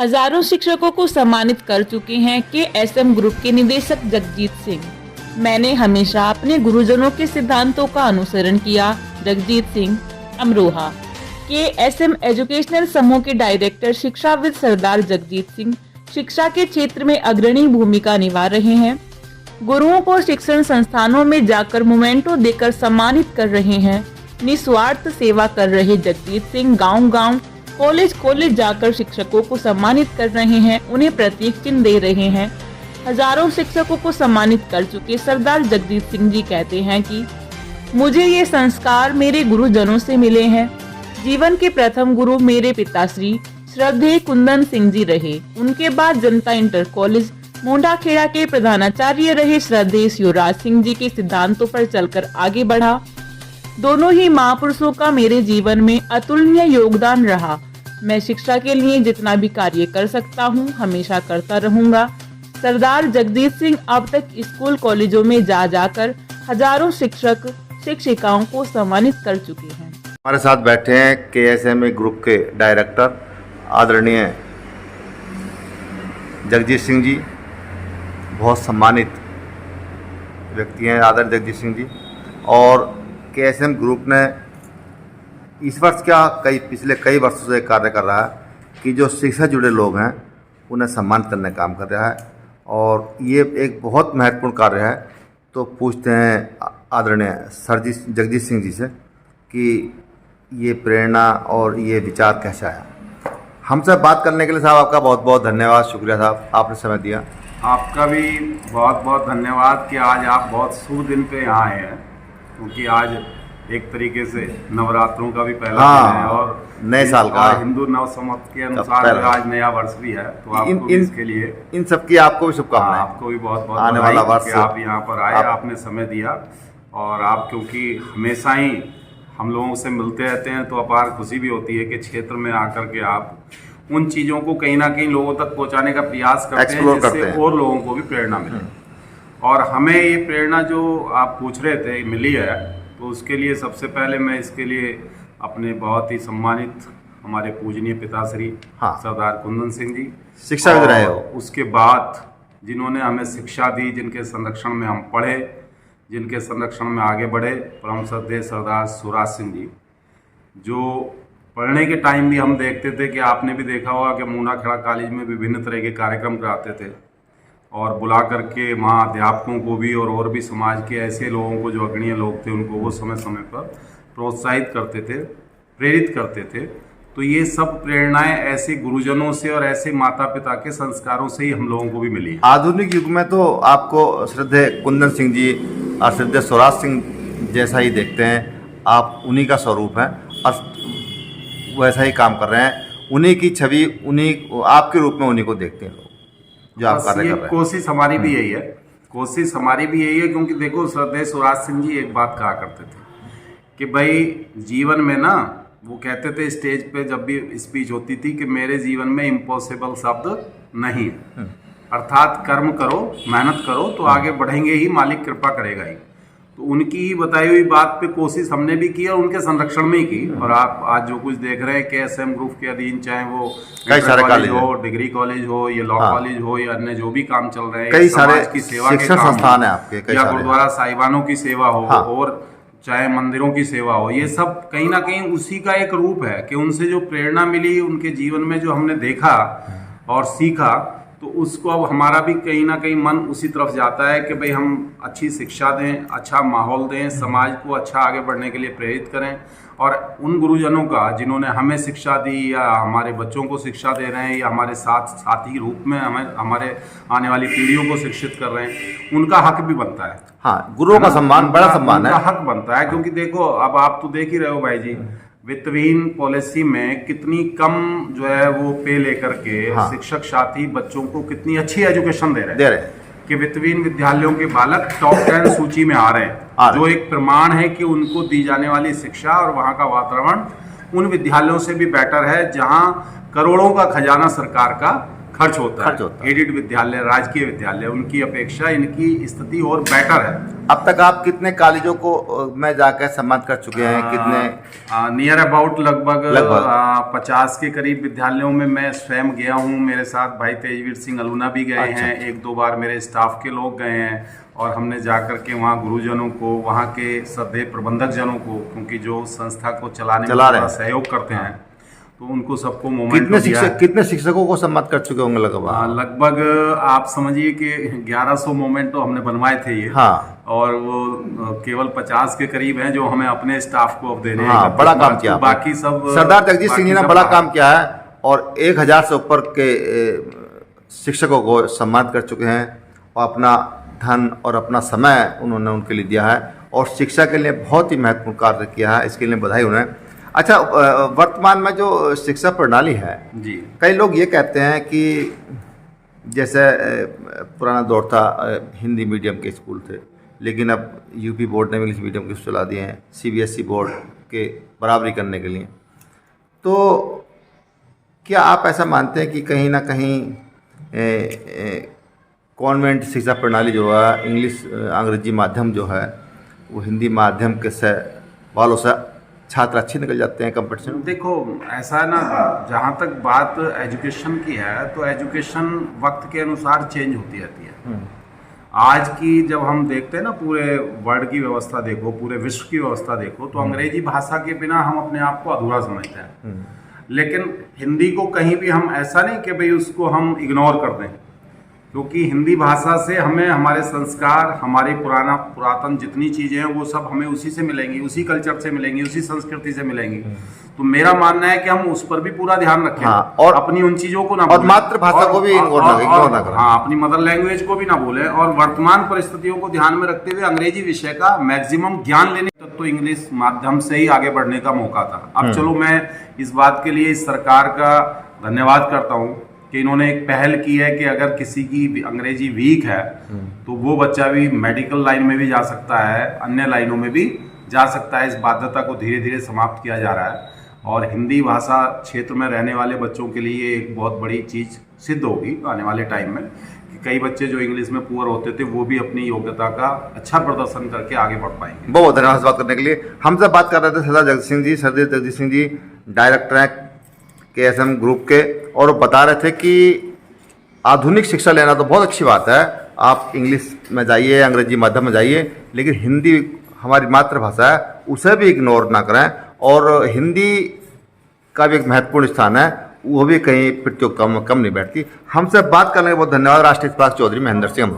हजारों शिक्षकों को सम्मानित कर चुके हैं KSM ग्रुप के निदेशक जगजीत सिंह। मैंने हमेशा अपने गुरुजनों के सिद्धांतों का अनुसरण किया। जगजीत सिंह अमरोहा। KSM एजुकेशनल समूह के डायरेक्टर शिक्षाविद सरदार जगजीत सिंह शिक्षा के क्षेत्र में अग्रणी भूमिका निभा रहे हैं। गुरुओं को शिक्षण संस्थानों में जाकर मोमेंटो देकर सम्मानित कर रहे हैं। निस्वार्थ सेवा कर रहे जगजीत सिंह गांव-गांव, कॉलेज जाकर शिक्षकों को सम्मानित कर रहे हैं, उन्हें प्रतीक चिन्ह दे रहे हैं। हजारों शिक्षकों को सम्मानित कर चुके सरदार जगजीत सिंह जी कहते हैं कि मुझे ये संस्कार मेरे गुरुजनों से मिले हैं। जीवन के प्रथम गुरु मेरे पिताश्री श्रद्धेय कुंदन सिंह जी रहे। उनके बाद जनता इंटर कॉलेज मोंडाखेड़ा के प्रधानाचार्य रहे श्रद्धेय शिवराज सिंह जी के सिद्धांतों पर चलकर आगे बढ़ा। दोनों ही महापुरुषों का मेरे जीवन में अतुलनीय योगदान रहा। मैं शिक्षा के लिए जितना भी कार्य कर सकता हूं, हमेशा करता रहूंगा। सरदार जगजीत सिंह अब तक स्कूल कॉलेजों में जाकर हजारों शिक्षक शिक्षिकाओं को सम्मानित कर चुके हैं। हमारे साथ बैठे हैं KSM ग्रुप के डायरेक्टर आदरणीय जगजीत सिंह जी। बहुत सम्मानित व्यक्ति हैं आदरणीय जगजीत सिंह जी। और KSM ग्रुप ने इस वर्ष क्या पिछले कई वर्षों से कार्य कर रहा है कि जो शिक्षा जुड़े लोग हैं उन्हें सम्मानित करने का काम कर रहा है, और ये एक बहुत महत्वपूर्ण कार्य है। तो पूछते हैं आदरणीय सर जी जगजीत सिंह जी से कि ये प्रेरणा और ये विचार कैसा है। हमसे बात करने के लिए साहब आपका बहुत बहुत धन्यवाद, शुक्रिया साहब, आपने समय दिया। आपका भी बहुत बहुत धन्यवाद कि आज आप बहुत शुभ दिन पे यहाँ आए हैं, क्योंकि आज एक तरीके से नवरात्रों का भी पहला दिन है और नए साल का हिंदू नव संवत के अनुसार आज नया वर्ष भी है। तो आपको इसके लिए इन सबकी आपको भी शुभकामनाएं। आपको भी बहुत बहुत आने वाला वर्ष आप यहाँ पर आए, आपने समय दिया, और आप क्योंकि हमेशा ही हम लोगों से मिलते रहते हैं तो अपार खुशी भी होती है कि क्षेत्र में आकर के आप उन चीज़ों को कहीं ना कहीं लोगों तक पहुँचाने का प्रयास करते हैं, जिससे और लोगों को भी प्रेरणा मिले। और हमें ये प्रेरणा जो आप पूछ रहे थे मिली है, तो उसके लिए सबसे पहले मैं इसके लिए अपने बहुत ही सम्मानित हमारे पूजनीय पिताश्री सरदार कुंदन सिंह जी शिक्षाविद रहे हो, उसके बाद जिन्होंने हमें शिक्षा दी, जिनके संरक्षण में हम पढ़े, जिनके संरक्षण में आगे बढ़े, परम श्रद्धेय सरदार शिवराज सिंह जी, जो पढ़ने के टाइम भी हम देखते थे कि आपने भी देखा होगा कि मोंडाखेड़ा कॉलेज में विभिन्न तरह के कार्यक्रम कराते थे और बुला करके वहाँ अध्यापकों को भी और भी समाज के ऐसे लोगों को जो अग्रणीय लोग थे उनको वो समय समय पर प्रोत्साहित करते थे, प्रेरित करते थे। तो ये सब प्रेरणाएं ऐसे गुरुजनों से और ऐसे माता पिता के संस्कारों से ही हम लोगों को भी मिली। आधुनिक युग में तो आपको श्रद्धेय कुंदन सिंह जी और श्रद्धेय शिवराज सिंह जैसा ही देखते हैं, आप उन्हीं का स्वरूप हैं और वैसा ही काम कर रहे हैं। उन्हीं की छवि, उन्हीं आपके रूप में उन्हीं को देखते हैं लोग जो आप कार्य कर रहे हैं। कोशिश हमारी भी यही है, कोशिश हमारी भी यही है, क्योंकि देखो श्रद्धेय शिवराज सिंह जी एक बात कहा करते थे कि भाई जीवन में ना, वो कहते थे स्टेज पे जब भी स्पीच होती थी कि मेरे जीवन में इम्पॉसिबल शब्द नहीं है, अर्थात कर्म करो, मेहनत करो तो आगे बढ़ेंगे ही, मालिक कृपा करेगा ही। तो उनकी बताई हुई बात पे कोशिश हमने भी की और उनके संरक्षण में ही की। और आप आज जो कुछ देख रहे हैं KSM ग्रुप के अधीन, चाहे वो कई सारे कॉलेज हो, डिग्री कॉलेज हो, या लॉ कॉलेज हो, या अन्य जो भी काम चल रहे हैं, कई सारे की सेवा शिक्षण संस्थान है आपके, या गुरुद्वारा साहिबानों की सेवा हो, और चाहे मंदिरों की सेवा हो, ये सब कहीं ना कहीं उसी का एक रूप है कि उनसे जो प्रेरणा मिली, उनके जीवन में जो हमने देखा और सीखा, तो उसको अब हमारा भी कहीं ना कहीं मन उसी तरफ जाता है कि भाई हम अच्छी शिक्षा दें, अच्छा माहौल दें, समाज को अच्छा आगे बढ़ने के लिए प्रेरित करें, और उन गुरुजनों का जिन्होंने हमें शिक्षा दी या हमारे बच्चों को शिक्षा दे रहे हैं या हमारे साथी रूप में हमें हमारे आने वाली पीढ़ियों को शिक्षित कर रहे हैं, उनका हक भी बनता है। हाँ, गुरुओं का सम्मान बड़ा सम्मान है, हक बनता है। क्योंकि देखो अब आप तो देख ही रहे हो भाई जी, वित्तविहीन पॉलिसी में कितनी कम जो है वो पे लेकर के शिक्षक साथी बच्चों को कितनी अच्छी एजुकेशन दे रहे हैं कि वित्तविहीन विद्यालयों के बालक टॉप 10 सूची में आ रहे हैं, जो एक प्रमाण है कि उनको दी जाने वाली शिक्षा और वहाँ का वातावरण उन विद्यालयों से भी बेटर है जहाँ करोड़ों का खजाना सरकार का खर्च होता खर्च है। होता है। एडिड विद्यालय, राजकीय विद्यालय, उनकी अपेक्षा इनकी स्थिति और बेटर है। अब तक आप कितने कॉलेजों को में जाकर सम्मानित कर चुके हैं? कितने? नियर अबाउट लगभग लगभग 50 के करीब विद्यालयों में मैं स्वयं गया हूँ। मेरे साथ भाई तेजवीर सिंह अलूना भी गए अच्छा। हैं, 1-2 बार मेरे स्टाफ के लोग गए हैं, और हमने जाकर के वहाँ गुरुजनों को, वहाँ के श्रद्धेय प्रबंधक जनों को, क्योंकि जो संस्था को चलाने में चला रहे पूरा हैं। सहयोग करते हैं, तो उनको सबको मोमेंटो दिया है। कितने शिक्षकों को सम्मानित कर चुके होंगे लगभग? लगभग आप समझिए कि 1100 मोमेंटो हमने बनवाए थे ये। हाँ। और वो केवल 50 के करीब हैं जो हमें अपने स्टाफ को अब दे रहे हैं। हाँ, बड़ा काम किया आपने। बाकी सब सरदार जगजीत सिंह जी ने बाकी सब बड़ा बाहर। काम किया है और 1000 से ऊपर के शिक्षकों को सम्मानित कर चुके हैं और अपना धन और अपना समय उन्होंने उनके लिए दिया है और शिक्षा के लिए बहुत ही महत्वपूर्ण कार्य किया है। इसके लिए बधाई उन्हें। अच्छा, वर्तमान में जो शिक्षा प्रणाली है जी, कई लोग ये कहते हैं कि जैसे पुराना दौर था, हिंदी मीडियम के स्कूल थे, लेकिन अब यूपी बोर्ड ने इंग्लिश मीडियम के चला दिए हैं सीबीएसई बोर्ड के बराबरी करने के लिए। तो क्या आप ऐसा मानते हैं कि कहीं ना कहीं कॉन्वेंट शिक्षा प्रणाली जो है, इंग्लिश अंग्रेजी माध्यम जो है, वो हिंदी माध्यम के से वालों से छात्र अच्छे निकल जाते हैं कंपटीशन? देखो ऐसा है ना, जहाँ तक बात एजुकेशन की है तो एजुकेशन वक्त के अनुसार चेंज होती रहती है। आज की जब हम देखते हैं ना, पूरे वर्ल्ड की व्यवस्था देखो, पूरे विश्व की व्यवस्था देखो, तो अंग्रेजी भाषा के बिना हम अपने आप को अधूरा समझते हैं। लेकिन हिंदी को कहीं भी हम ऐसा नहीं कि भाई उसको हम इग्नोर कर दें, क्योंकि हिंदी भाषा से हमें हमारे संस्कार, हमारी पुरातन जितनी चीज़ें हैं वो सब हमें उसी से मिलेंगी, उसी कल्चर से मिलेंगी, उसी संस्कृति से मिलेंगी। तो मेरा मानना है कि हम उस पर भी पूरा ध्यान रखें। हाँ, और अपनी उन चीज़ों को ना और भूलें। मातृभाषा को भी इग्नोर ना करें। हाँ, अपनी मदर लैंग्वेज को भी ना भूलें और वर्तमान परिस्थितियों को ध्यान में रखते हुए अंग्रेजी विषय का मैक्सिमम ज्ञान लेने तक तो इंग्लिश माध्यम से ही आगे बढ़ने का मौका था। अब चलो, मैं इस बात के लिए इस सरकार का धन्यवाद करता हूँ कि इन्होंने एक पहल की है कि अगर किसी की अंग्रेजी वीक है तो वो बच्चा भी मेडिकल लाइन में भी जा सकता है, अन्य लाइनों में भी जा सकता है। इस बाध्यता को धीरे धीरे समाप्त किया जा रहा है और हिंदी भाषा क्षेत्र में रहने वाले बच्चों के लिए एक बहुत बड़ी चीज़ सिद्ध होगी आने वाले टाइम में, कि कई बच्चे जो इंग्लिश में पुअर होते थे वो भी अपनी योग्यता का अच्छा प्रदर्शन करके आगे बढ़ पाएंगे। बहुत धन्यवाद इस बात करने के लिए। हमसे बात कर रहे थे सरदार जगजीत सिंह जी। सरदार जगजीत सिंह जी डायरेक्टर हैं KSM ग्रुप के, और वो बता रहे थे कि आधुनिक शिक्षा लेना तो बहुत अच्छी बात है, आप इंग्लिश में जाइए, अंग्रेजी माध्यम में जाइए, लेकिन हिंदी हमारी मातृभाषा है उसे भी इग्नोर ना करें, और हिंदी का भी एक महत्वपूर्ण स्थान है, वो भी कहीं प्रतियोगिता में कम नहीं बैठती। हमसे बात करने के बहुत धन्यवाद। राष्ट्रीय इस्पात चौधरी महेंद्र सिंह।